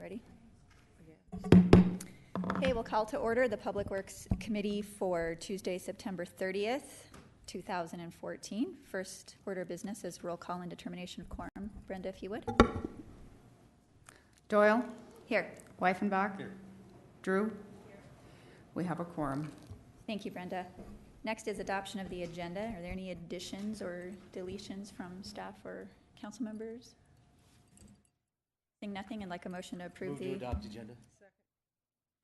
Ready? Okay, we'll call to order the Public Works Committee for Tuesday, September 30th, 2014. First order of business is roll call and determination of quorum. Brenda, if you would. Doyle? Here. Weifenbach? Here. Drew? Here. We have a quorum. Thank you, Brenda. Next is adoption of the agenda. Are there any additions or deletions from staff or council members? Seeing nothing, I'd like a motion to approve Move to adopt agenda.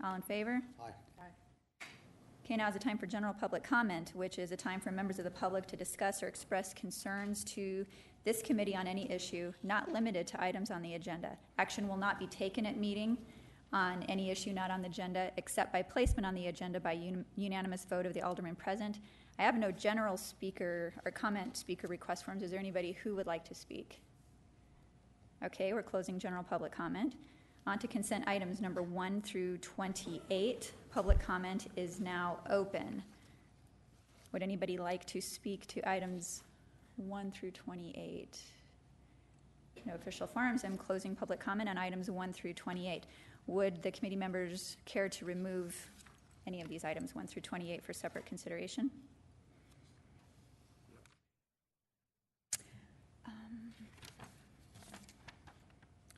All in favor? Aye. Okay, now is the time for general public comment, which is a time for members of the public to discuss or express concerns to this committee on any issue, not limited to items on the agenda. Action will not be taken at meeting on any issue not on the agenda, except by placement on the agenda by unanimous vote of the aldermen present. I have no general speaker or comment speaker request forms. Is there anybody who would like to speak? Okay, we're closing general public comment. On to consent items number 1 through 28. Public comment is now open. Would anybody like to speak to items 1 through 28? No official forums. I'm closing public comment on items 1 through 28. Would the committee members care to remove any of these items 1 through 28 for separate consideration?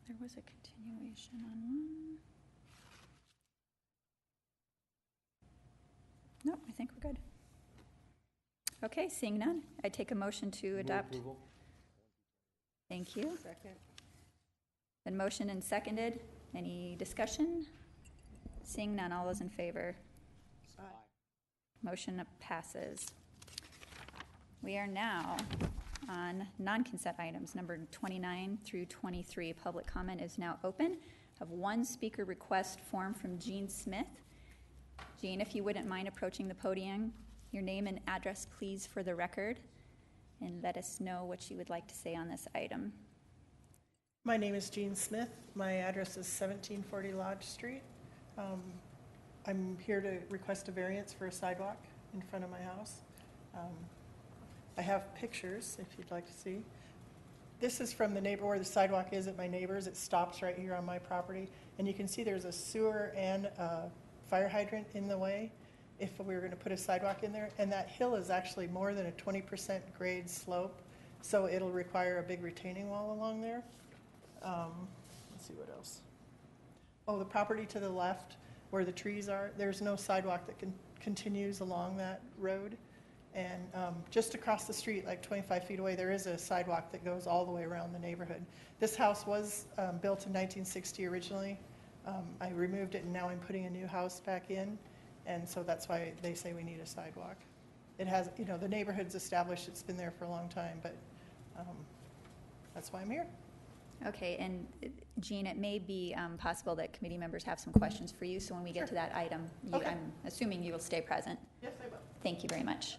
There was a continuation on one. No, I think we're good. Okay, seeing none, I take a motion to adopt. Approval. Thank you. Second. Been motioned and seconded. Any discussion? Seeing none, all those in favor? Aye. Motion passes. We are now on non-consent items, number 29 through 23. Public comment is now open. I have one speaker request form from Jean Smith. Jean, if you wouldn't mind approaching the podium, your name and address, please, for the record, and let us know what you would like to say on this item. My name is Jean Smith. My address is 1740 Lodge Street. I'm here to request a variance for a sidewalk in front of my house. I have pictures if you'd like to see. This is from the neighbor where the sidewalk is at my neighbor's. It stops right here on my property. And you can see there's a sewer and a fire hydrant in the way if we were going to put a sidewalk in there. And that hill is actually more than a 20% grade slope. So it'll require a big retaining wall along there. Let's see what else. Oh, the property to the left where the trees are, there's no sidewalk that continues along that road. And just across the street, like 25 feet away, there is a sidewalk that goes all the way around the neighborhood. This house was built in 1960 originally. I removed it and now I'm putting a new house back in. And so that's why they say we need a sidewalk. It has, you know, the neighborhood's established, it's been there for a long time, but that's why I'm here. Okay, and Jean, it may be possible that committee members have some questions for you, so when we get to that item, Okay. I'm assuming you will stay present. Yes, I will. Thank you very much.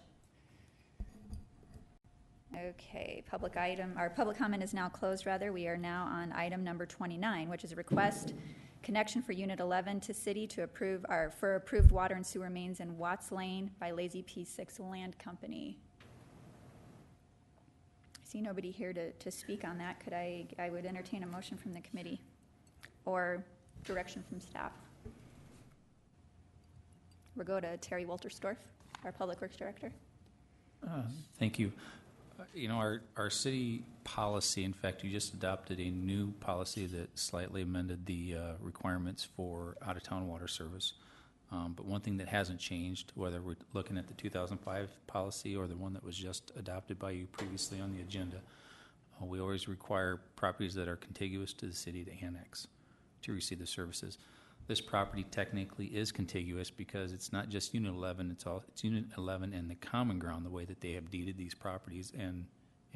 Okay, public comment is now closed, rather. We are now on item number 29, which is a request connection for Unit 11 to city to approve for approved water and sewer mains in Watts Lane by Lazy P6 Land Company. I see nobody here to speak on that. Could I would entertain a motion from the committee or direction from staff. We'll go to Terry Wolterstorff, our Public Works Director. Thank you. You know, our city policy, in fact, you just adopted a new policy that slightly amended the requirements for out-of-town water service. But one thing that hasn't changed, whether we're looking at the 2005 policy or the one that was just adopted by you previously on the agenda, we always require properties that are contiguous to the city to annex to receive the services. This property technically is contiguous because it's not just Unit 11, it's Unit 11 and the common ground, the way that they have deeded these properties and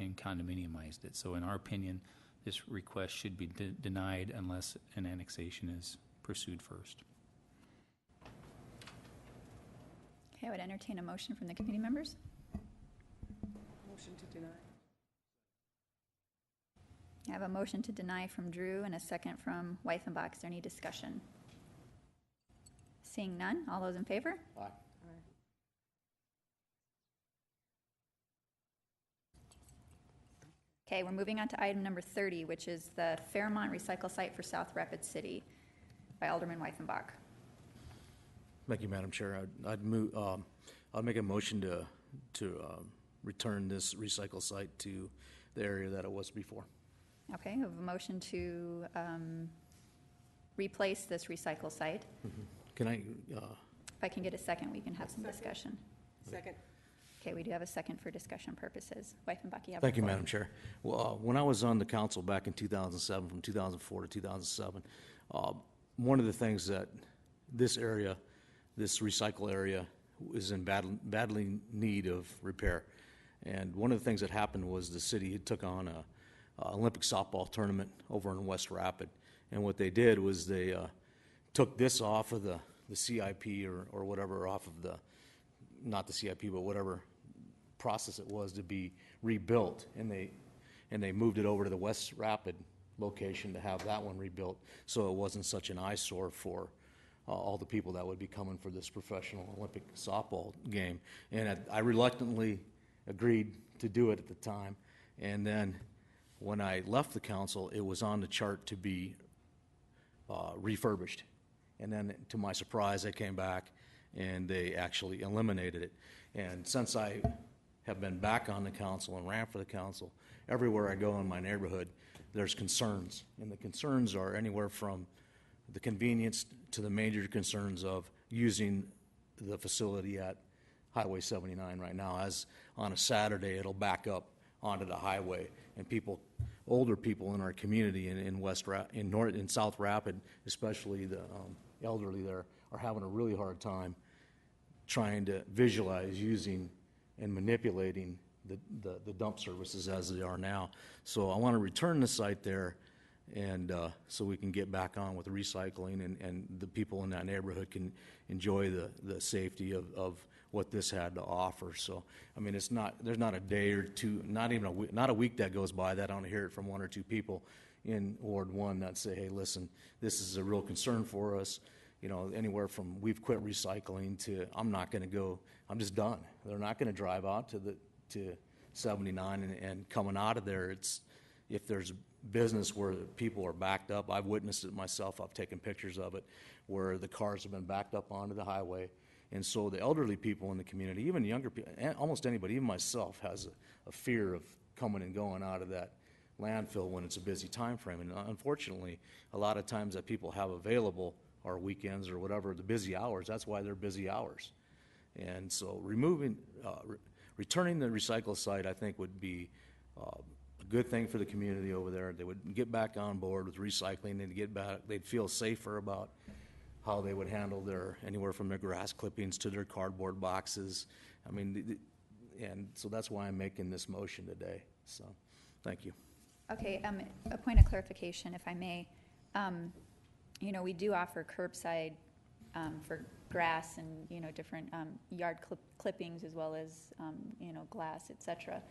condominiumized it. So in our opinion, this request should be denied unless an annexation is pursued first. Okay, I would entertain a motion from the committee members. Motion to deny. I have a motion to deny from Drew and a second from Weifenbach. Is there any discussion? Seeing none, all those in favor? Aye. Okay, we're moving on to item number 30, which is the Fairmont Recycle Site for South Rapid City by Alderman Weifenbach. Thank you, Madam Chair. I'd make a motion to return this recycle site to the area that it was before. Okay, we have a motion to replace this recycle site. Can I, If I can get a second, we can have some discussion. Second. Okay, we do have a second for discussion purposes. Weifenbach, you have the thank you, floor. Madam Chair. Well, when I was on the council back in 2007, from 2004 to 2007, one of the things that this area, this recycle area, is in badly need of repair. And one of the things that happened was the city took on a Olympic softball tournament over in West Rapid. And what they did was they took this off of the CIP or whatever, off of the, not the CIP, but whatever process it was to be rebuilt. And they moved it over to the West Rapid location to have that one rebuilt, so it wasn't such an eyesore for all the people that would be coming for this professional Olympic softball game. And I reluctantly agreed to do it at the time. And then when I left the council, it was on the chart to be refurbished. And then to my surprise, I came back and they actually eliminated it. And since I have been back on the council and ran for the council, everywhere I go in my neighborhood, there's concerns. And the concerns are anywhere from the convenience to the major concerns of using the facility at Highway 79 right now. As on a Saturday, it'll back up onto the highway, and people, older people in our community in South Rapid, especially the elderly there, are having a really hard time trying to visualize using and manipulating the dump services as they are now. So I want to return the site there, and so we can get back on with the recycling, and the people in that neighborhood can enjoy the safety of what this had to offer. So, I mean, there's not a day or two, not a week that goes by that I don't hear it from one or two people in Ward 1 that say, hey, listen, this is a real concern for us. You know, anywhere from we've quit recycling to I'm not going to go, I'm just done. They're not going to drive out to 79 and coming out of there. It's, if there's business where people are backed up, I've witnessed it myself, I've taken pictures of it, where the cars have been backed up onto the highway. And so the elderly people in the community, even younger people, almost anybody, even myself, has a fear of coming and going out of that landfill when it's a busy time frame. And unfortunately, a lot of times that people have available are weekends or whatever, the busy hours. That's why they're busy hours. And so returning the recycle site, I think, would be a good thing for the community over there. They would get back on board with recycling and get back. They'd feel safer about how they would handle anywhere from their grass clippings to their cardboard boxes. I mean, and so that's why I'm making this motion today. So, thank you. Okay, a point of clarification, if I may. You know, we do offer curbside for grass and, you know, different yard clippings as well as, you know, glass, et cetera.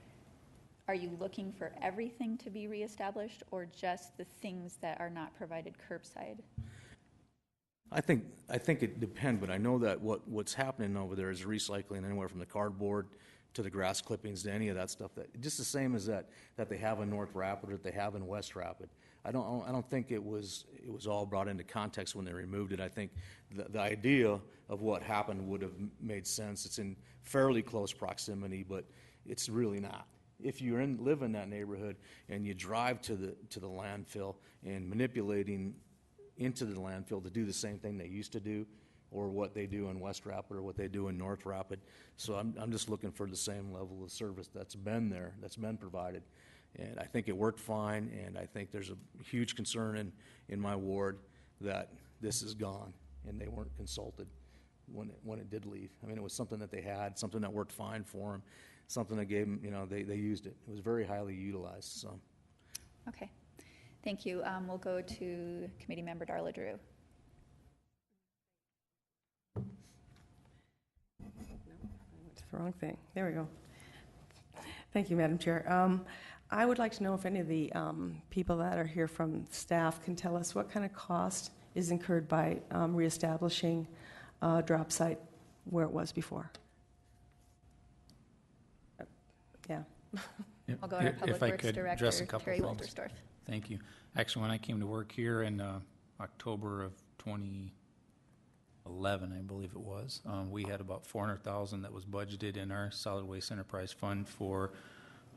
Are you looking for everything to be reestablished or just the things that are not provided curbside? I think it depends, but I know that what's happening over there is recycling anywhere from the cardboard to the grass clippings to any of that stuff, that just the same as that they have in North Rapid or that they have in West Rapid. I don't think it was all brought into context when they removed it. I think the idea of what happened would have made sense. It's in fairly close proximity, but it's really not. If you live in that neighborhood and you drive to the landfill and manipulating into the landfill to do the same thing they used to do, or what they do in West Rapid or what they do in North Rapid. So I'm just looking for the same level of service that's been there, that's been provided. And I think it worked fine, and I think there's a huge concern in my ward that this is gone, and they weren't consulted when it did leave. I mean, it was something that they had, something that worked fine for them, something that gave them, you know, they used it. It was very highly utilized, so. Okay, thank you. We'll go to Committee Member Darla Drew. It's the wrong thing. There we go. Thank you, Madam Chair. I would like to know if any of the people that are here from staff can tell us what kind of cost is incurred by reestablishing a drop site where it was before. Yeah. I'll go to our Public If I Works could address a Director, couple Terry things. Wolterstorff. Thank you. Actually, when I came to work here in October of 2011, I believe it was, we had about $400,000 that was budgeted in our Solid Waste Enterprise Fund for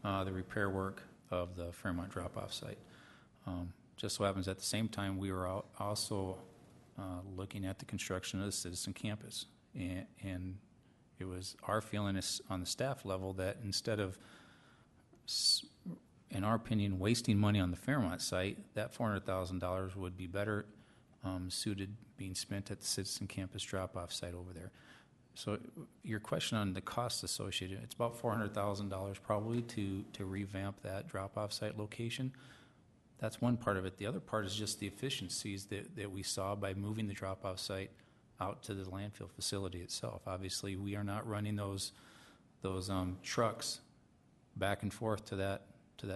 the repair work of the Fairmont drop-off site. Just so happens at the same time, we were also looking at the construction of the Citizen Campus. And it was our feeling on the staff level that instead of, in our opinion, wasting money on the Fairmont site, that $400,000 would be better suited being spent at the Citizen Campus drop-off site over there. So your question on the costs associated, it's about $400,000 probably to revamp that drop-off site location. That's one part of it. The other part is just the efficiencies that we saw by moving the drop-off site out to the landfill facility itself. Obviously, we are not running those trucks back and forth to that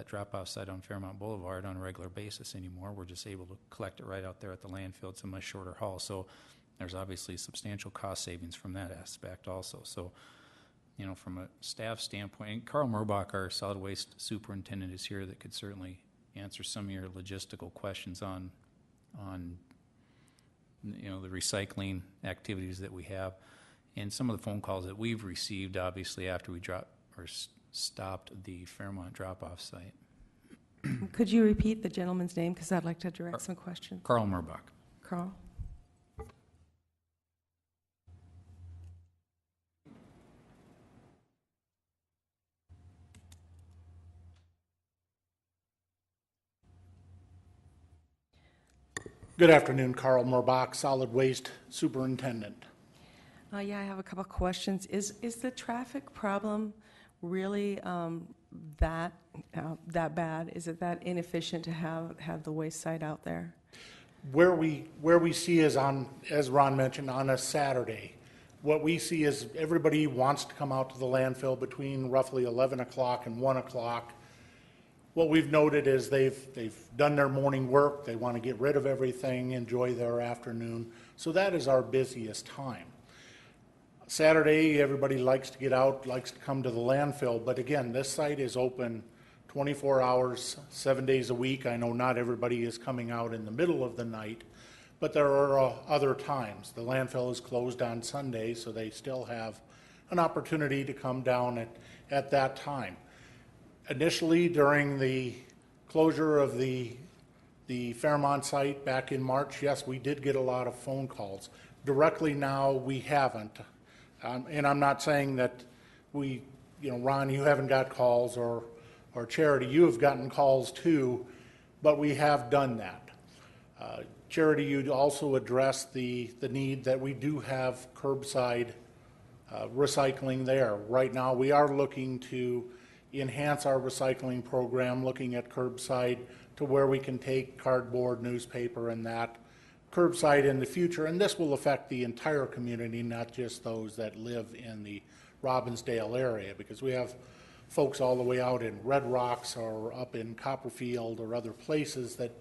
drop-off site on Fairmont Boulevard on a regular basis anymore. We're just able to collect it right out there at the landfill. It's a much shorter haul. So there's obviously substantial cost savings from that aspect also. So, you know, from a staff standpoint, and Carl Murbach, our solid waste superintendent, is here that could certainly answer some of your logistical questions on you know, the recycling activities that we have, and some of the phone calls that we've received, obviously, after we stopped the Fairmont drop-off site. Could you repeat the gentleman's name, because I'd like to direct some questions. Carl Murbach. Carl? Good afternoon, Carl Murbach, Solid Waste Superintendent. Yeah, I have a couple questions. Is the traffic problem really that bad? Is it that inefficient to have the waste site out there? Where we see is on, as Ron mentioned, on a Saturday. What we see is everybody wants to come out to the landfill between roughly 11 o'clock and 1 o'clock. What we've noted is they've done their morning work, they want to get rid of everything, enjoy their afternoon. So that is our busiest time. Saturday, everybody likes to get out, likes to come to the landfill, but again, this site is open 24 hours, 7 days a week. I know not everybody is coming out in the middle of the night, but there are other times. The landfill is closed on Sunday, so they still have an opportunity to come down at that time. Initially, during the closure of the Fairmont site back in March, yes, we did get a lot of phone calls. Directly now, we haven't. And I'm not saying that Ron, you haven't got calls, or Charity, you have gotten calls too, but we have done that. Charity, you'd also addressed the need that we do have curbside recycling there. Right now, we are looking to enhance our recycling program, looking at curbside to where we can take cardboard, newspaper, and that curbside in the future. And this will affect the entire community, not just those that live in the Robbinsdale area, because we have folks all the way out in Red Rocks or up in Copperfield or other places that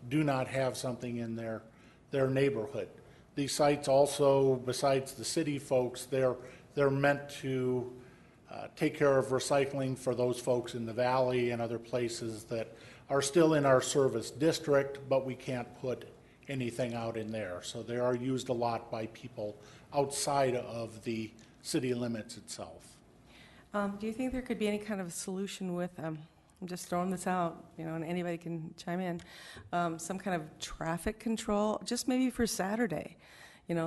do not have something in their neighborhood. These sites also, besides the city folks, they're meant to take care of recycling for those folks in the valley and other places that are still in our service district, but we can't put anything out in there. So they are used a lot by people outside of the city limits itself. Do you think there could be any kind of solution with, I'm just throwing this out, and anybody can chime in, some kind of traffic control, just maybe for Saturday,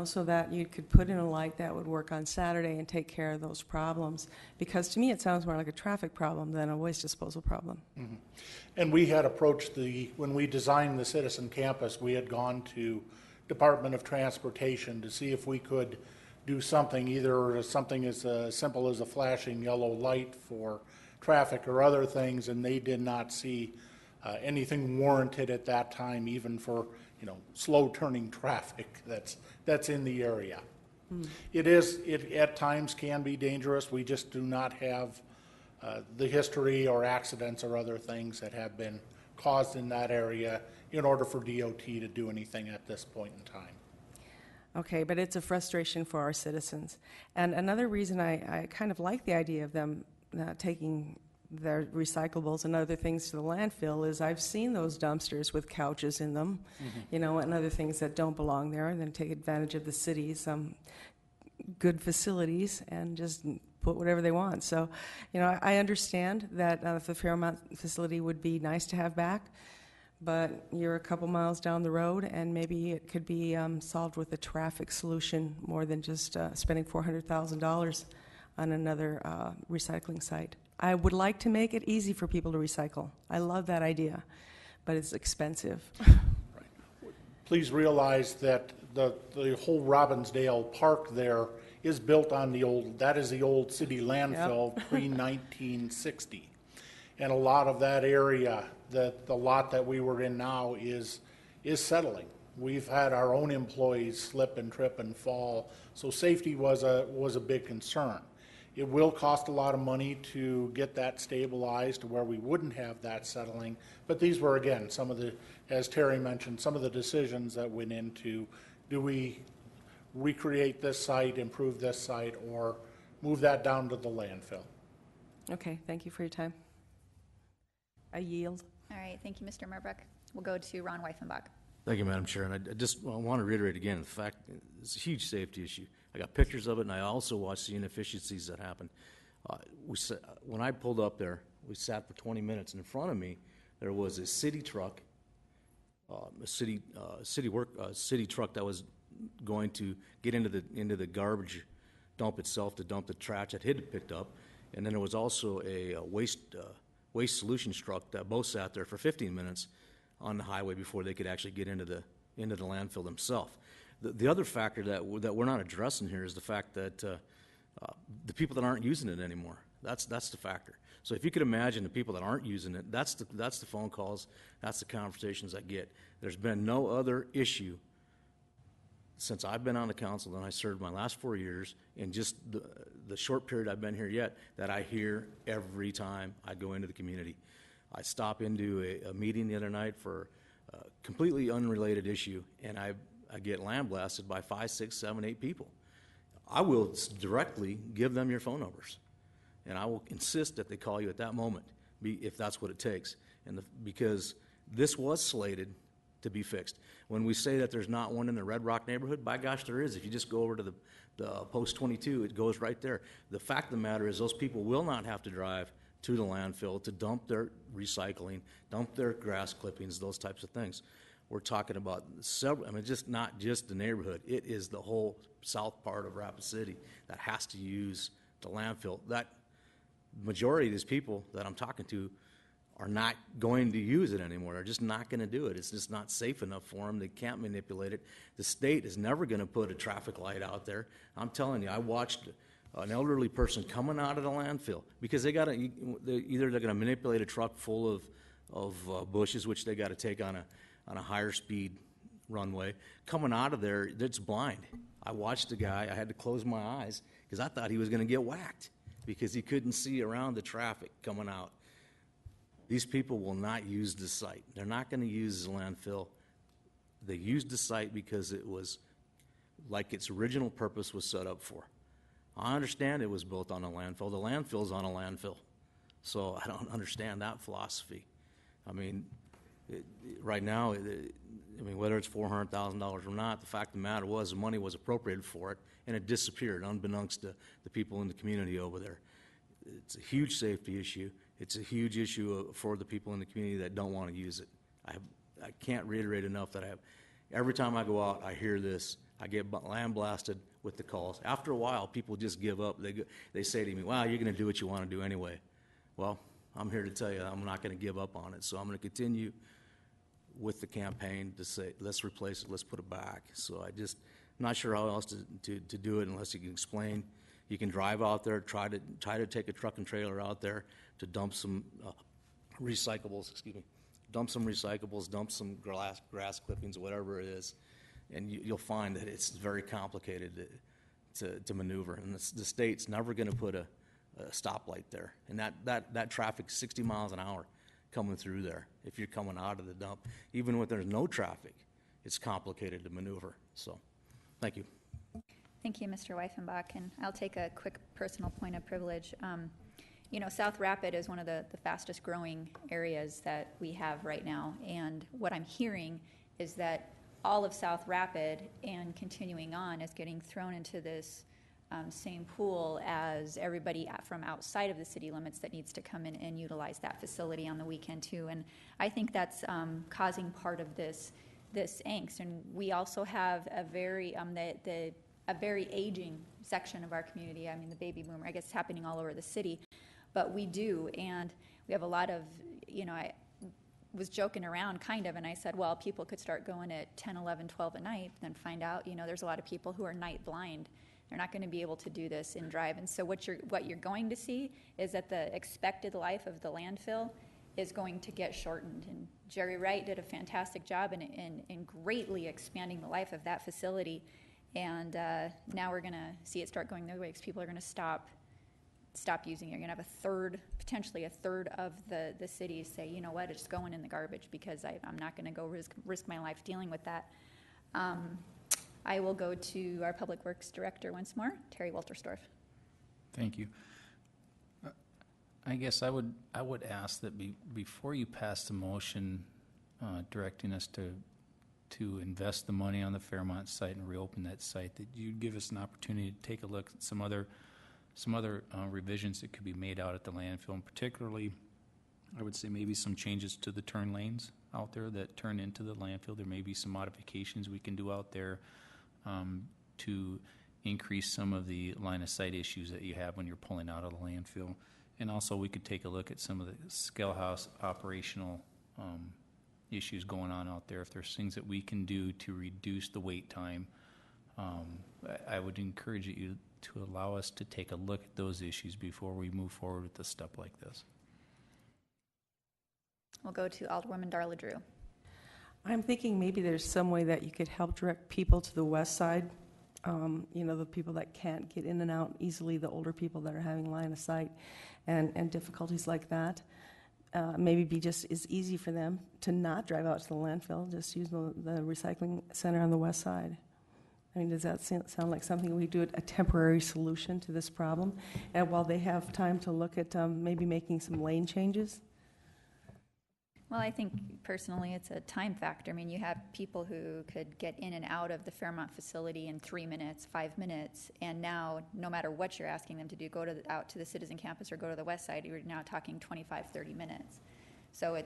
so that you could put in a light that would work on Saturday and take care of those problems? Because to me, it sounds more like a traffic problem than a waste disposal problem. Mm-hmm. And we had approached when we designed the Citizen Campus, we had gone to Department of Transportation to see if we could do something, either something as simple as a flashing yellow light for traffic or other things, and they did not see anything warranted at that time, even for slow turning traffic that's in the area. It at times can be dangerous. We just do not have the history or accidents or other things that have been caused in that area in order for DOT to do anything at this point in time. Okay, but it's a frustration for our citizens. And another reason I kind of like the idea of them taking their recyclables and other things to the landfill is I've seen those dumpsters with couches in them, you know, and other things that don't belong there, and then take advantage of the city's good facilities and just put whatever they want. So, you know, I understand that the Fairmont facility would be nice to have back, but you're a couple miles down the road, and maybe it could be solved with a traffic solution more than just spending $400,000 on another recycling site. I would like to make it easy for people to recycle. I love that idea, but it's expensive. Please realize that the whole Robbinsdale Park there is built on that is the old city landfill pre-1960. And a lot of that area, the lot that we were in now is settling. We've had our own employees slip and trip and fall, so safety was a big concern. It will cost a lot of money to get that stabilized to where we wouldn't have that settling, but these were, again, some of the, as Terry mentioned, some of the decisions that went into, do we recreate this site, improve this site, or move that down to the landfill? Okay, thank you for your time. I yield. All right, thank you, Mr. Murbuck. We'll go to Ron Weifenbach. Thank you, Madam Chair, and I just want to reiterate again, the fact it's a huge safety issue. I got pictures of it, and I also watched the inefficiencies that happened. When I pulled up there, we sat for 20 minutes, and in front of me, there was a city truck, a city truck that was going to get into the garbage dump itself to dump the trash that had picked up, and then there was also a waste solutions truck that both sat there for 15 minutes on the highway before they could actually get into the landfill themselves. The other factor that we're not addressing here is the fact that the people that aren't using it anymore. That's the factor. So if you could imagine the people that aren't using it, that's the phone calls, that's the conversations I get. There's been no other issue since I've been on the council, and I served my last 4 years, in just the short period I've been here yet, that I hear every time I go into the community. I stop into a meeting the other night for a completely unrelated issue, and I get lambasted by 5, 6, 7, 8 people. I will directly give them your phone numbers, and I will insist that they call you at that moment, if that's what it takes. Because this was slated to be fixed. When we say that there's not one in the Red Rock neighborhood, by gosh, there is. If you just go over to the Post 22, it goes right there. The fact of the matter is those people will not have to drive to the landfill to dump their recycling, dump their grass clippings, those types of things. We're talking about several, just not just the neighborhood. It is the whole south part of Rapid City that has to use the landfill. That majority of these people that I'm talking to are not going to use it anymore. They're just not going to do it. It's just not safe enough for them. They can't manipulate it. The state is never going to put a traffic light out there. I'm telling you, I watched an elderly person coming out of the landfill because either they're going to manipulate a truck full of bushes, which they got to take on a higher speed runway. Coming out of there, it's blind. I watched the guy. I had to close my eyes because I thought he was going to get whacked because he couldn't see around the traffic coming out. These people will not use the site. They're not going to use the landfill. They used the site because it was like its original purpose was set up for. I understand it was built on a landfill. The landfill's on a landfill. So I don't understand that philosophy. Right now, whether it's $400,000 or not, the fact of the matter was the money was appropriated for it, and it disappeared, unbeknownst to the people in the community over there. It's a huge safety issue. It's a huge issue for the people in the community that don't want to use it. I can't reiterate enough that every time I go out, I hear this. I get lambasted with the calls. After a while, people just give up. They say to me, "Well, you're going to do what you want to do anyway." Well, I'm here to tell you I'm not going to give up on it. So I'm going to continue with the campaign to say, let's replace it, let's put it back. So I'm not sure how else to do it unless you can explain. You can drive out there, try to take a truck and trailer out there to dump some recyclables, dump some grass clippings, whatever it is, and you'll find that it's very complicated to maneuver. And the state's never going to put a stoplight there, and that traffic's 60 miles an hour coming through there. If you're coming out of the dump, even when there's no traffic, it's complicated to maneuver. So, thank you. Thank you, Mr. Weifenbach, and I'll take a quick personal point of privilege. South Rapid is one of the fastest growing areas that we have right now. And what I'm hearing is that all of South Rapid and continuing on is getting thrown into this same pool as everybody from outside of the city limits that needs to come in and utilize that facility on the weekend too. And I think that's causing part of this angst. And we also have a very a very aging section of our community. I mean, the baby boomer, I guess it's happening all over the city, but we do. And we have a lot of, I was joking around kind of, and I said, well, people could start going at 10, 11, 12 at night, then find out, there's a lot of people who are night blind. They're not going to be able to do this in drive. And so what you're going to see is that the expected life of the landfill is going to get shortened. And Jerry Wright did a fantastic job in greatly expanding the life of that facility. And now we're going to see it start going the other way because people are going to stop using it. You're going to have potentially a third of the cities say, you know what, it's going in the garbage because I'm not going to go risk my life dealing with that. I will go to our Public Works Director once more, Terry Wolterstorff. Thank you. I guess I would ask that before you pass the motion directing us to invest the money on the Fairmont site and reopen that site, that you'd give us an opportunity to take a look at some other revisions that could be made out at the landfill, and particularly, I would say maybe some changes to the turn lanes out there that turn into the landfill. There may be some modifications we can do out there to increase some of the line of sight issues that you have when you're pulling out of the landfill. And also we could take a look at some of the scale house operational issues going on out there. If there's things that we can do to reduce the wait time, I would encourage you to allow us to take a look at those issues before we move forward with a step like this. We'll go to Alderwoman Darla Drew. I'm thinking maybe there's some way that you could help direct people to the west side. The people that can't get in and out easily, the older people that are having line of sight and difficulties like that. Maybe be just as easy for them to not drive out to the landfill, just use the recycling center on the west side. I mean, does that sound like something we do, a temporary solution to this problem? And while they have time to look at maybe making some lane changes? Well, I think personally it's a time factor. I mean, you have people who could get in and out of the Fairmont facility in 3 minutes, 5 minutes, and now no matter what you're asking them to do, out to the Citizen Campus or go to the west side, you're now talking 25, 30 minutes. So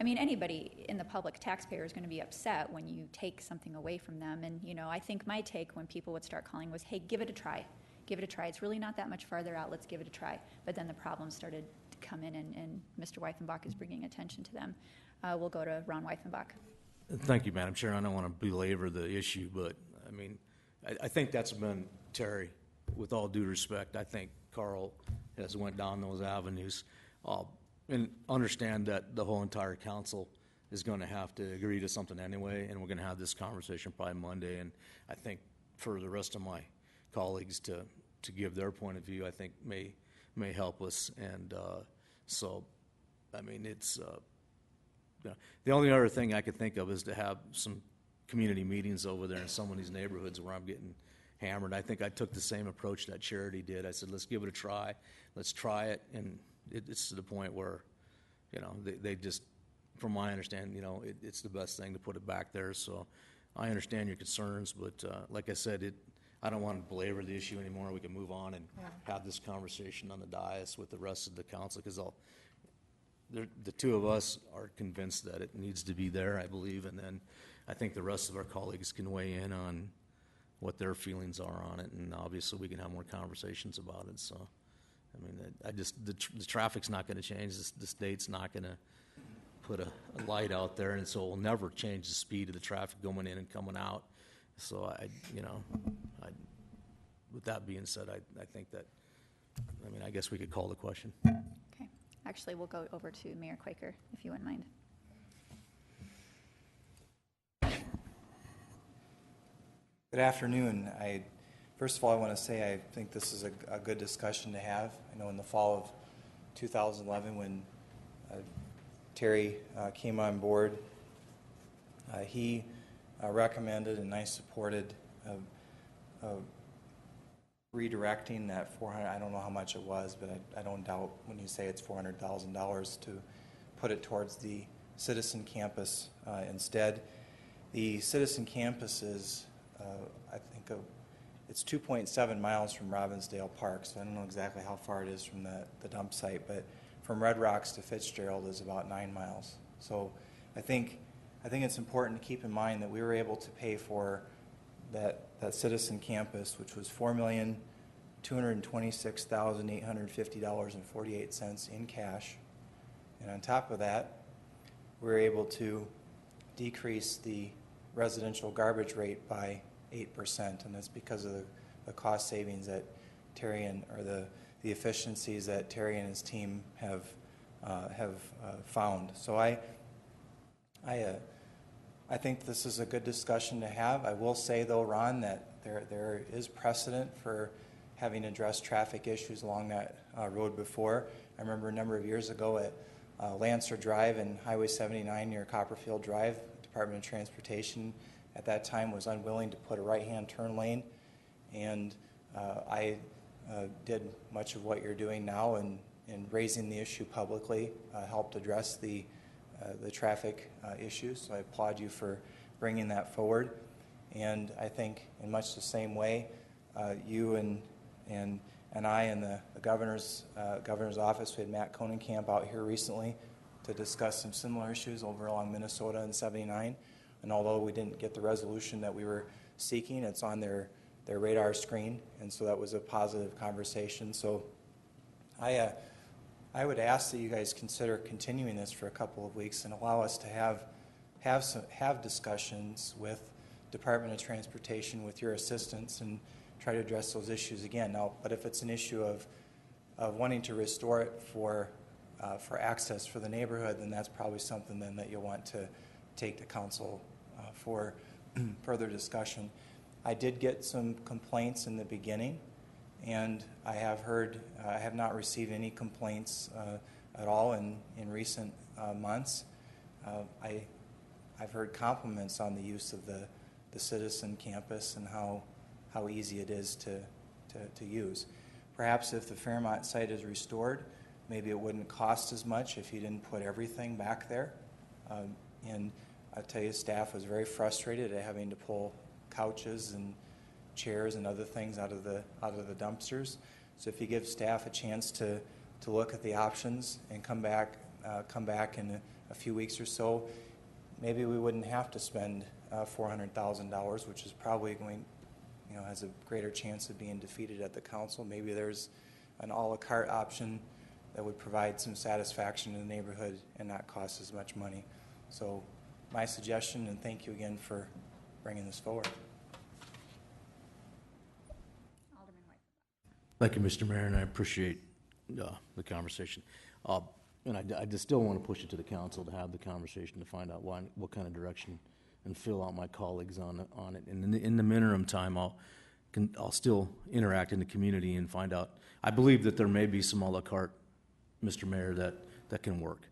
anybody in the public taxpayer is going to be upset when you take something away from them. And, I think my take when people would start calling was, hey, give it a try. Give it a try. It's really not that much farther out. Let's give it a try. But then the problems started come in, and Mr. Weifenbach is bringing attention to them. We'll go to Ron Weifenbach. Thank you, Madam Chair. I don't want to belabor the issue, but I think that's been, Terry, with all due respect, I think Carl has went down those avenues, and understand that the whole entire council is going to have to agree to something anyway, and we're going to have this conversation probably Monday, and I think for the rest of my colleagues to give their point of view, I think may help us. And it's the only other thing I could think of is to have some community meetings over there in some of these neighborhoods where I'm getting hammered. I think I took the same approach that Charity did. I said, let's give it a try. Let's try it. And it's to the point where, they just, from my understanding, it's the best thing to put it back there. So I understand your concerns, but like I said, I don't want to belabor the issue anymore. We can move on and have this conversation on the dais with the rest of the council, because the two of us are convinced that it needs to be there, I believe, and then I think the rest of our colleagues can weigh in on what their feelings are on it, and obviously we can have more conversations about it. So, the traffic's not going to change. The state's not going to put a light out there, and so it will never change the speed of the traffic going in and coming out. So with that being said, I think that, I guess we could call the question. Okay. Actually, we'll go over to Mayor Quaker, if you wouldn't mind. Good afternoon. First of all, I want to say I think this is a good discussion to have. I know in the fall of 2011, when Terry came on board, he recommended and I supported redirecting that 400, I don't know how much it was, but I don't doubt when you say it's $400,000 to put it towards the Citizen Campus instead. The Citizen Campus is, I think, it's 2.7 miles from Robbinsdale Park, so I don't know exactly how far it is from the dump site, but from Red Rocks to Fitzgerald is about 9 miles. So I think it's important to keep in mind that we were able to pay for that Citizen Campus, which was $4,226,850.48 in cash. And on top of that, we were able to decrease the residential garbage rate by 8%, and that's because of the cost savings that Terry or the efficiencies that Terry and his team have found. So I think this is a good discussion to have. I will say, though, Ron, that there is precedent for having addressed traffic issues along that road before. I remember a number of years ago at Lancer Drive and Highway 79 near Copperfield Drive, Department of Transportation at that time was unwilling to put a right-hand turn lane, and I did much of what you're doing now in raising the issue publicly, helped address the traffic issues. So I applaud you for bringing that forward. And I think in much the same way, you and I and the governor's office, we had Matt Konenkamp out here recently to discuss some similar issues over along Minnesota and 79. And although we didn't get the resolution that we were seeking, it's on their radar screen, and so that was a positive conversation. So I would ask that you guys consider continuing this for a couple of weeks and allow us to have discussions with Department of Transportation with your assistance and try to address those issues again. Now, but if it's an issue of wanting to restore it for access for the neighborhood, then that's probably something then that you'll want to take to council for further discussion. I did get some complaints in the beginning, and I have not received any complaints at all in recent months. I've heard compliments on the use of the Citizen Campus and how easy it is to use. Perhaps if the Fairmont site is restored, maybe it wouldn't cost as much if you didn't put everything back there. And I'll tell you, staff was very frustrated at having to pull couches and chairs and other things out of the dumpsters. So if you give staff a chance to look at the options and come back in a few weeks or so, maybe we wouldn't have to spend $400,000, which is probably going, has a greater chance of being defeated at the council. Maybe there's an a la carte option that would provide some satisfaction in the neighborhood and not cost as much money. So my suggestion, and thank you again for bringing this forward. Alderman White. Thank you, Mr. Mayor, and I appreciate the conversation. And I just still want to push it to the council to have the conversation to find out what kind of direction and fill out my colleagues on it. And in the interim time, I'll still interact in the community and find out. I believe that there may be some a la carte, Mr. Mayor, that can work.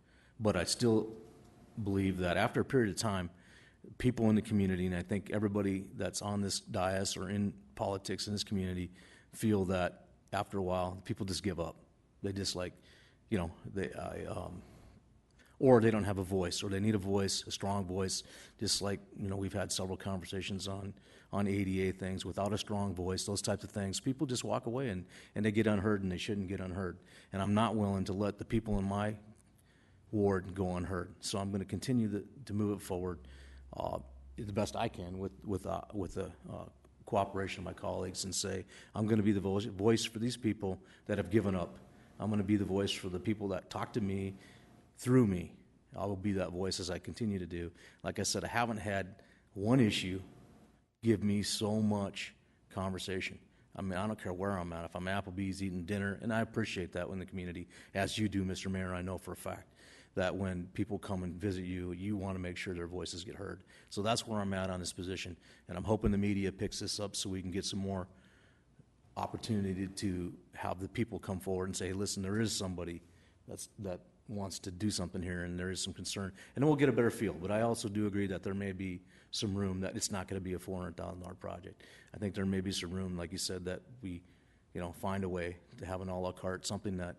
But I still believe that after a period of time, people in the community, and I think everybody that's on this dais or in politics in this community, feel that after a while, people just give up. They just or they don't have a voice, or they need a voice, a strong voice, just like, we've had several conversations on ADA things. Without a strong voice, those types of things, people just walk away and they get unheard, and they shouldn't get unheard. And I'm not willing to let the people in my ward go unheard. So I'm going to continue to move it forward the best I can with the cooperation of my colleagues, and say, I'm going to be the voice for these people that have given up. I'm going to be the voice for the people that talk to me through me. I will be that voice as I continue to do. Like I said, I haven't had one issue give me so much conversation. I mean, I don't care where I'm at. If I'm at Applebee's eating dinner, and I appreciate that in the community, as you do, Mr. Mayor, I know for a fact that when people come and visit you, you want to make sure their voices get heard. So that's where I'm at on this position, and I'm hoping the media picks this up so we can get some more opportunity to have the people come forward and say, hey, listen, there is somebody that wants to do something here, and there is some concern, and then we'll get a better feel. But I also do agree that there may be some room that it's not going to be a $400,000 project. I think there may be some room, like you said, that we find a way to have an a la carte, something that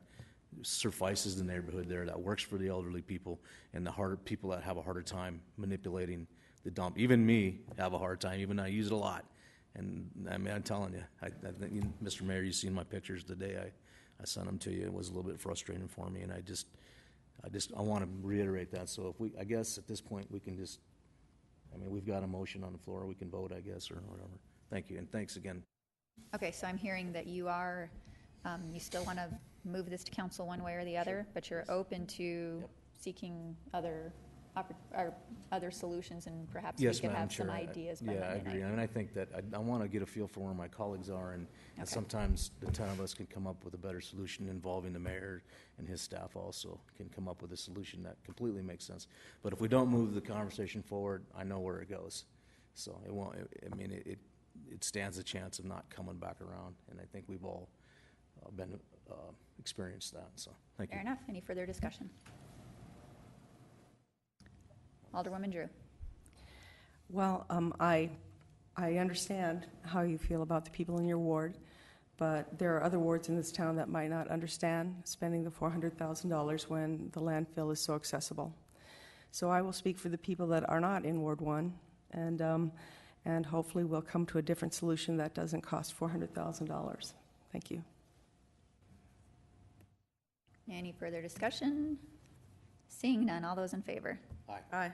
suffices the neighborhood there, that works for the elderly people and the people that have a harder time manipulating the dump. Even me have a hard time, even though I use it a lot. And I mean, I'm telling you, I think, Mr. Mayor, you've seen my pictures the day I sent them to you. It was a little bit frustrating for me, and I want to reiterate that. So I guess at this point, we can just, we've got a motion on the floor. We can vote, I guess, or whatever. Thank you, and thanks again. Okay, so I'm hearing that you are, you still want to move this to council one way or the other, but you're open to seeking other solutions, and perhaps we Yes, could Madam have some Chair. ideas by Yeah, I Monday agree. night. I think that I want to get a feel for where my colleagues are, and Okay. sometimes the 10 of us can come up with a better solution involving the mayor and his staff also can come up with a solution that completely makes sense. But if we don't move the conversation forward, I know where it goes. So it won't, it stands a chance of not coming back around, and I think we've all experienced that, so thank you. Fair enough. Any further discussion? Alderwoman Drew. Well, I understand how you feel about the people in your ward, but there are other wards in this town that might not understand spending the $400,000 when the landfill is so accessible. So I will speak for the people that are not in Ward 1, and hopefully we'll come to a different solution that doesn't cost $400,000. Thank you. Any further discussion? Seeing none, all those in favor? Aye.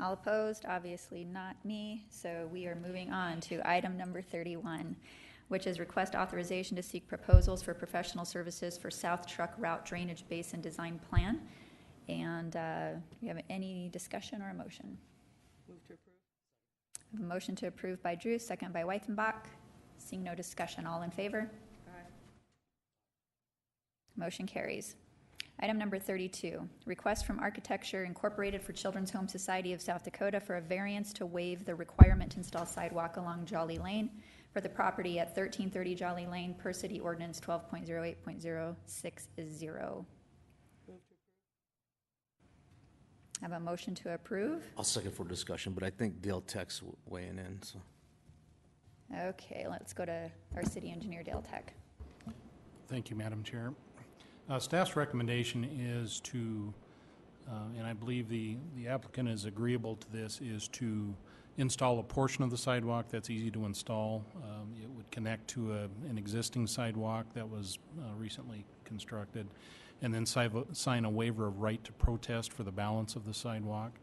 All opposed? Obviously not me. So we are moving on to item number 31, which is request authorization to seek proposals for professional services for South Truck Route Drainage Basin Design Plan. And do you have any discussion or a motion? Move to approve. I have a motion to approve by Drew, second by Wythenbach. Seeing no discussion, all in favor? Aye. Motion carries. Item number 32, request from Architecture Incorporated for Children's Home Society of South Dakota for a variance to waive the requirement to install sidewalk along Jolly Lane for the property at 1330 Jolly Lane per City Ordinance 12.08.060. Have a motion to approve. I'll second for discussion, but I think Dale Tech's weighing in, so. Okay, let's go to our city engineer, Dale Tech. Thank you, Madam Chair. Staff's recommendation is to, and I believe the applicant is agreeable to this, is to install a portion of the sidewalk that's easy to install. It would connect to an existing sidewalk that was recently constructed, and then sign a waiver of right to protest for the balance of the sidewalk.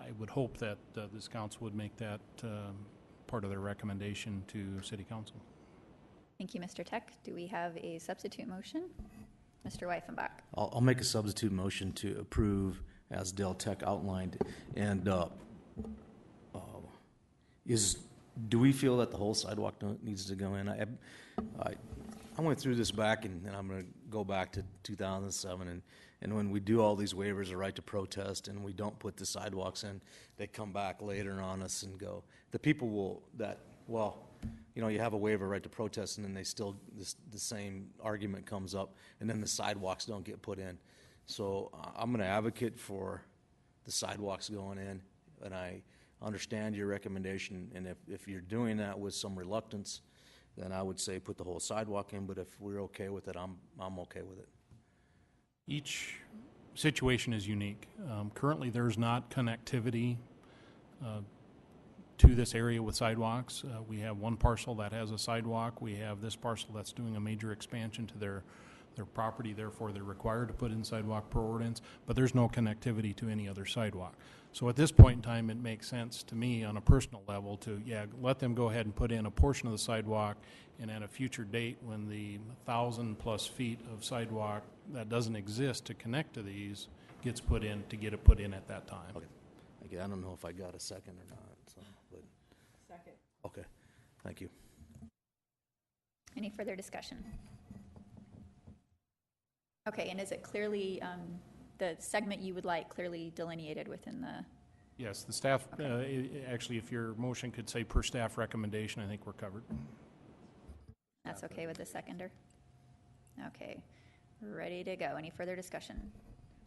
I would hope that this council would make that part of their recommendation to City Council. Thank you, Mr. Tech. Do we have a substitute motion? Mr. Wythenbach. I'll make a substitute motion to approve as Dale Tech outlined. And do we feel that the whole sidewalk needs to go in? I went through this back, and I'm going to go back to 2007, and when we do all these waivers of right to protest and we don't put the sidewalks in, they come back later on us and go, the people will, you have a waiver right to protest, and then they still, the same argument comes up, and then the sidewalks don't get put in. So I'm going to advocate for the sidewalks going in, and I understand your recommendation, and if you're doing that with some reluctance, then I would say put the whole sidewalk in, but if we're okay with it, I'm okay with it. Each situation is unique. Currently, there's not connectivity to this area with sidewalks. We have one parcel that has a sidewalk. We have this parcel that's doing a major expansion to their property, therefore they're required to put in sidewalk per ordinance, but there's no connectivity to any other sidewalk. So at this point in time, it makes sense to me on a personal level to, let them go ahead and put in a portion of the sidewalk, and at a future date when the 1,000+ feet of sidewalk that doesn't exist to connect to these gets put in, to get it put in at that time. Okay. I don't know if I got a second or not, so, but. Second. Okay, thank you. Any further discussion? Okay, and is it clearly, the segment you would like clearly delineated within the, Yes, the staff, actually, if your motion could say per staff recommendation, I think we're covered. that's okay with the seconder? Okay, ready to go. Any further discussion?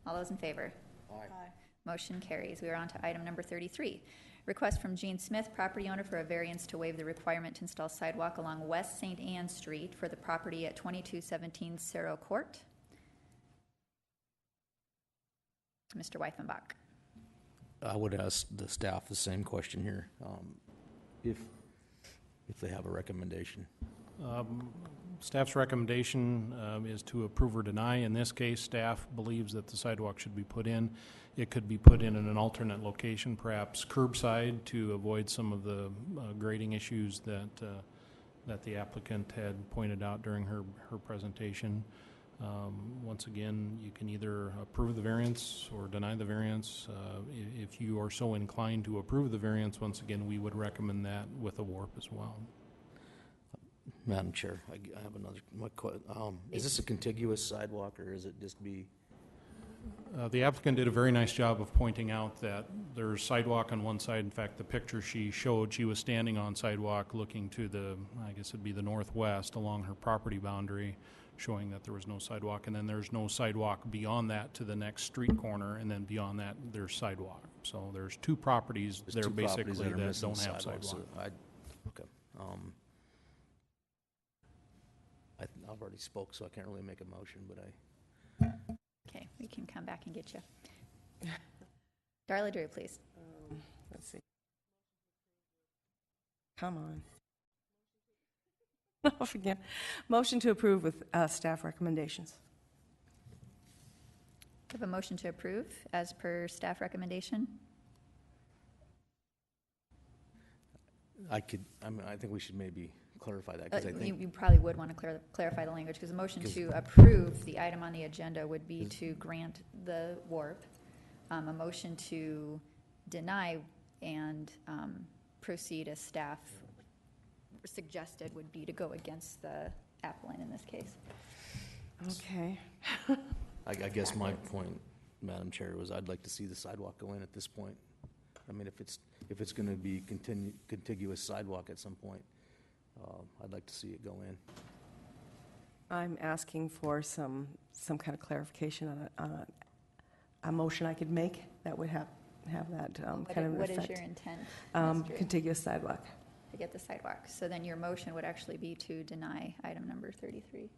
All those in favor? Aye. Motion carries. We are on to item number 33. Request from Gene Smith, property owner, for a variance to waive the requirement to install sidewalk along West St. Anne Street for the property at 2217 Cerro Court. Mr. Weifenbach. I would ask the staff the same question here, if they have a recommendation. Staff's recommendation is to approve or deny. In this case, staff believes that the sidewalk should be put in. It could be put in an alternate location, perhaps curbside, to avoid some of the grading issues that the applicant had pointed out during her presentation. Once again, you can either approve the variance or deny the variance. If you are so inclined to approve the variance, once again, we would recommend that with a warp as well. Madam Chair, I have another, is this a contiguous sidewalk, or is it just be? The applicant did a very nice job of pointing out that there's sidewalk on one side. In fact, the picture she showed, she was standing on sidewalk looking to the, I guess it'd be the northwest along her property boundary, showing that there was no sidewalk. And then there's no sidewalk beyond that to the next street corner, and then beyond that, there's sidewalk. So there's two properties there basically that don't have sidewalk. Okay. I've already spoke, so I can't really make a motion, but Okay, we can come back and get you. Darla Drew, please. Let's see. Come on. Off again. Motion to approve with staff recommendations. We have a motion to approve as per staff recommendation. I think we should maybe clarify that, because I think You probably would want to clarify the language, because the motion to approve the item on the agenda would be to grant the warp. A motion to deny and proceed as staff suggested would be to go against the applicant in this case. Okay. I guess my point, Madam Chair, was I'd like to see the sidewalk go in at this point. I mean, if it's going to be contiguous sidewalk at some point, I'd like to see it go in. I'm asking for some kind of clarification on a motion I could make that would have that kind of What effect. is your intent, Ms. Drew? Contiguous sidewalk. To get the sidewalk. So then your motion would actually be to deny item number 33.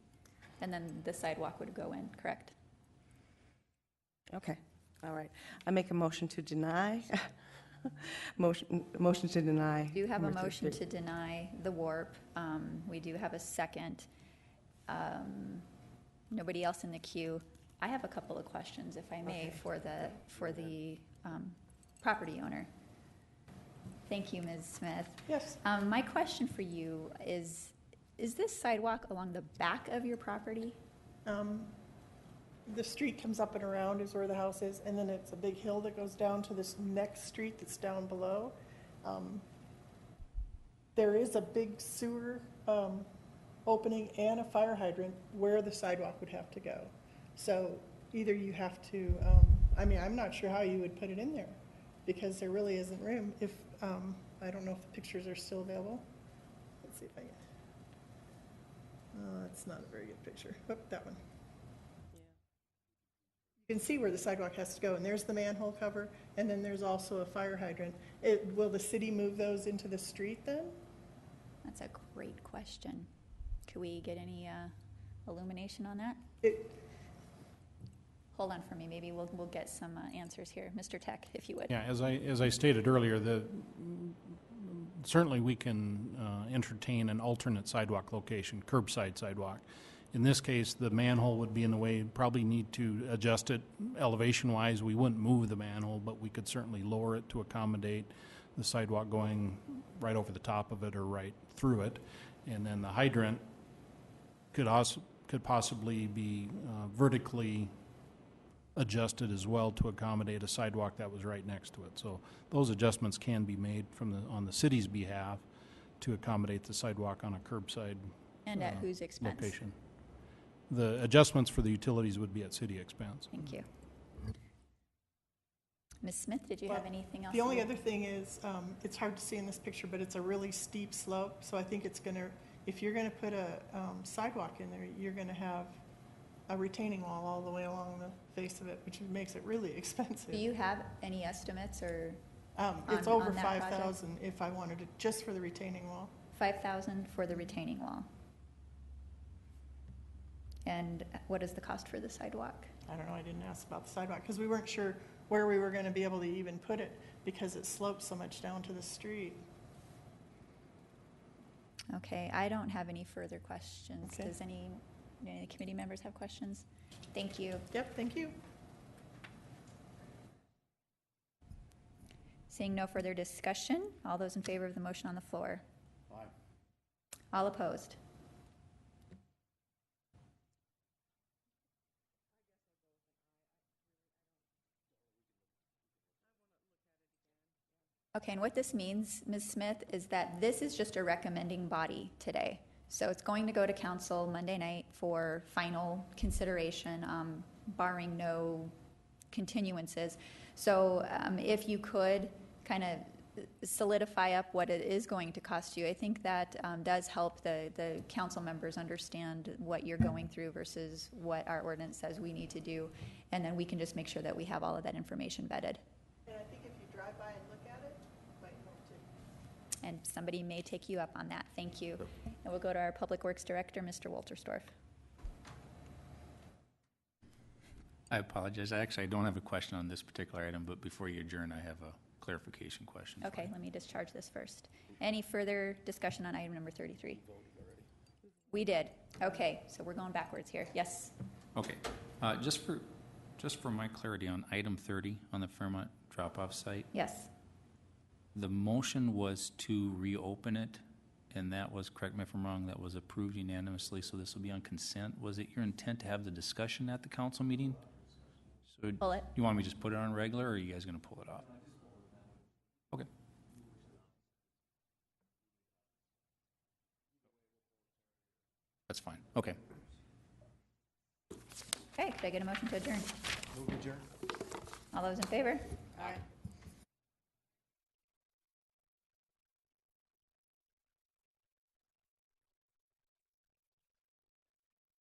And then the sidewalk would go in, correct? Okay, all right. I make a motion to deny. Motion to deny. We do have a number motion 33. to deny the warp. We do have a second. Nobody else in the queue. I have a couple of questions, if I may, for the property owner. Thank you, Ms. Smith. Yes. My question for you is this sidewalk along the back of your property? The street comes up and around is where the house is, and then it's a big hill that goes down to this next street that's down below. There is a big sewer opening and a fire hydrant where the sidewalk would have to go. So either you have to, I'm not sure how you would put it in there, because there really isn't room. If I don't know if the pictures are still available. Let's see if I can. That's not a very good picture. Oh, that one. You can see where the sidewalk has to go, and there's the manhole cover, and then there's also a fire hydrant. Will the city move those into the street then? That's a great question. Could we get any illumination on that? Hold on for me. Maybe we'll get some answers here. Mr. Tech, if you would. Yeah, as I stated earlier, certainly we can entertain an alternate sidewalk location, curbside sidewalk. In this case, the manhole would be in the way, probably need to adjust it elevation-wise. We wouldn't move the manhole, but we could certainly lower it to accommodate the sidewalk going right over the top of it or right through it. And then the hydrant could possibly be vertically adjusted as well to accommodate a sidewalk that was right next to it. So those adjustments can be made on the city's behalf to accommodate the sidewalk on a curbside And at whose expense? location. The adjustments for the utilities would be at city expense. Thank you. Ms. Smith, did you have anything else? The only other thing is, it's hard to see in this picture, but it's a really steep slope, so I think it's gonna, if you're gonna put a sidewalk in there, you're gonna have a retaining wall all the way along the face of it, which makes it really expensive. Do you have any estimates or It's on- over on that project? 5,000 if I wanted it, just for the retaining wall. 5,000 for the retaining wall? And what is the cost for the sidewalk? I don't know, I didn't ask about the sidewalk, because we weren't sure where we were gonna be able to even put it, because it slopes so much down to the street. Okay, I don't have any further questions. Okay. Does any of the committee members have questions? Thank you. Yep, thank you. Seeing no further discussion, all those in favor of the motion on the floor? Aye. All opposed? Okay, and what this means, Ms. Smith, is that this is just a recommending body today. So it's going to go to council Monday night for final consideration, barring no continuances. So if you could kind of solidify up what it is going to cost you, I think that does help the council members understand what you're going through versus what our ordinance says we need to do. And then we can just make sure that we have all of that information vetted. And I think if you drive by and look at it, you might want to. And somebody may take you up on that. Thank you. And we'll go to our Public Works Director, Mr. Wolterstorff. I apologize. Actually, I don't have a question on this particular item, but before you adjourn, I have a clarification question. for Okay, you. let me discharge this first. Any further discussion on item number 33? We did. Okay, so we're going backwards here. Yes? Okay, just for my clarity on item 30 on the Fairmont drop-off site, Yes. the motion was to reopen it, and that was, correct me if I'm wrong, that was approved unanimously, so this will be on consent. Was it your intent to have the discussion at the council meeting? So Pull it. you want me to just put it on regular, or are you guys going to pull it off? Okay. That's fine. Okay. Okay, could I get a motion to adjourn? All those in favor? Aye.